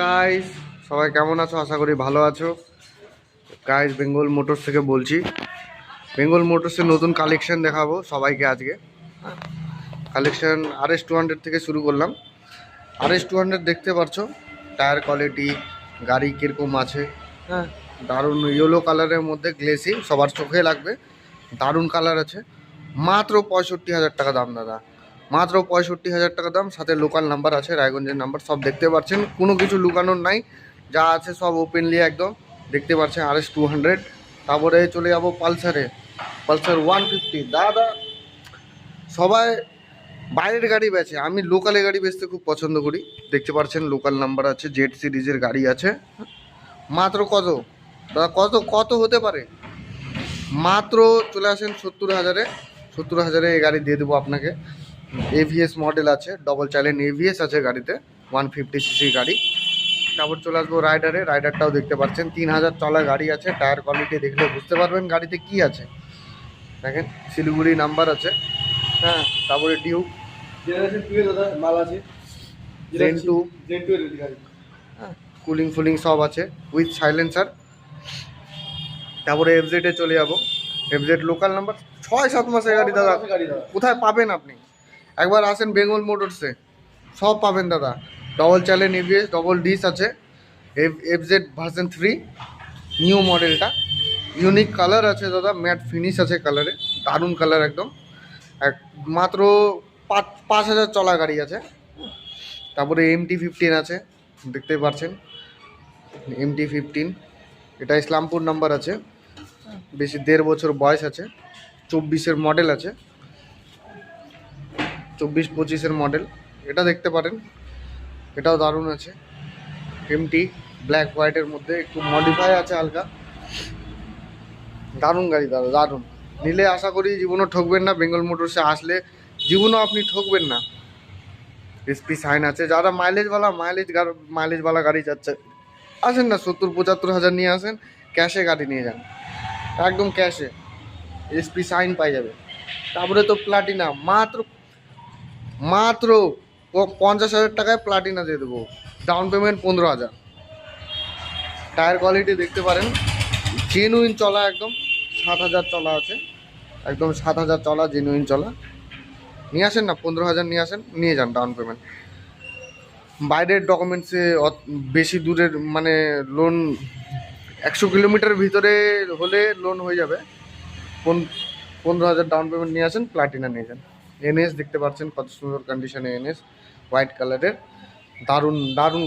Guys, সবাই কেমন আছো? আশা করি ভালো আছো। গাইস, বেঙ্গল মোটরস থেকে বলছি। বেঙ্গল মোটরসের নতুন কালেকশন দেখাবো সবাইকে আজকে। কালেকশন RS 200 থেকে শুরু করলাম। RS 200 দেখতে পারছো, টায়ার কোয়ালিটি, গাড়ি কীরকম আছে। হ্যাঁ, দারুণ ইয়েলো কালারের মধ্যে গ্লেসি, সবার চোখে লাগবে। দারুণ কালার আছে। মাত্র 65,000 টাকা দাম দাদা, মাত্র 65,000 টাকা দাম। সাথে লোকাল নাম্বার আছে, রায়গঞ্জের নাম্বার, সব দেখতে পাচ্ছেন। কোনো কিছু লুকানোর নাই, যা আছে সব ওপেনলি একদম দেখতে পাচ্ছেন। RS 200। তারপরে চলে যাবো পালসারে, পালসার 150 দাদা। সবাই বাইরের গাড়ি বেচে, আমি লোকালে গাড়ি বেচতে খুব পছন্দ করি। দেখতে পাচ্ছেন লোকাল নাম্বার আছে, জেড সিরিজের গাড়ি আছে। মাত্র কত দাদা, কত কত হতে পারে? মাত্র চলে আসেন 70,000-এ। 70,000-এ এই গাড়ি দিয়ে দেবো আপনাকে। AVS মডেল আছে, ডবল চাইলেন AVS আছে গাড়িতে, 150cc গাড়ি। তারপর চলে আসবো রাইডারে। রাইডারটাও দেখতে পাচ্ছেন, 3,000 চলা গাড়ি আছে। টায়ার কোয়ালিটি দেখলে বুঝতে পারবেন গাড়িতে কি আছে। দেখেন শিলিগুড়ি নাম্বার আছে। হ্যাঁ, তারপরে ডিউক মাল আছে, জেন টু, গাড়ি। হ্যাঁ, কুলিং ফুলিং সব আছে উইথ সাইলেন্সার। তারপরে FZ-এ চলে যাবো। FZ লোকাল নাম্বার, 6-7 মাসের গাড়ি দাদা। কোথায় পাবেন আপনি? একবার আসেন বেঙ্গল মোটরসে, সব পাবেন দাদা। ডবল চাইলেন ABS, ডবল ডিস আছে। FZ ভার্সন 3 নিউ মডেলটা, ইউনিক কালার আছে দাদা, ম্যাট ফিনিশ আছে কালারে, দারুণ কালার একদম। এক মাত্র 5,000 চলা গাড়ি আছে। তারপরে MT-15 আছে, দেখতে পাচ্ছেন MT-15। এটা ইসলামপুর নাম্বার আছে, বেশি 1.5 বছর বয়স আছে। 24-এর মডেল আছে, 24-25-এর মডেল। এটা দেখতে পারেন, এটাও দারুণ আছে। MT ব্ল্যাক হোয়াইটের মধ্যে, একটু মডিফাই আছে হালকা। দারুণ গাড়ি দাদা, দারুণ। নিলে আশা করি জীবনও ঠকবেন না। বেঙ্গল মোটরসে আসলে জীবনও আপনি ঠকবেন না। SP সাইন আছে। যারা মাইলেজওয়ালা গাড়ি যাচ্ছে, আসেন না, 70-75 হাজার নিয়ে আসেন, ক্যাশে গাড়ি নিয়ে যান, একদম ক্যাশে SP সাইন পাই যাবে। তারপরে তো প্লাটিনা, মাত্র মাত্র 50,000 টাকায় প্লাটিনা দিয়ে দেবো, ডাউন পেমেন্ট 15,000। টায়ার কোয়ালিটি দেখতে পারেন, জেনুইন চলা একদম। 7,000 চলা আছে, একদম 7,000 চলা, জেনুইন চলা। নিয়ে আসেন না, 15,000 নিয়ে আসেন, নিয়ে যান ডাউন পেমেন্ট। বাইরের ডকুমেন্টসে বেশি দূরের মানে লোন 100 কিলোমিটার ভিতরে হলে লোন হয়ে যাবে। 15,000 ডাউন পেমেন্ট নিয়ে আসেন, প্লাটিনা নিয়ে যান। NS দেখতে পাচ্ছেন কত সুন্দর কন্ডিশনে, NS হোয়াইট কালারের, দারুণ দারুণ গাড়ি।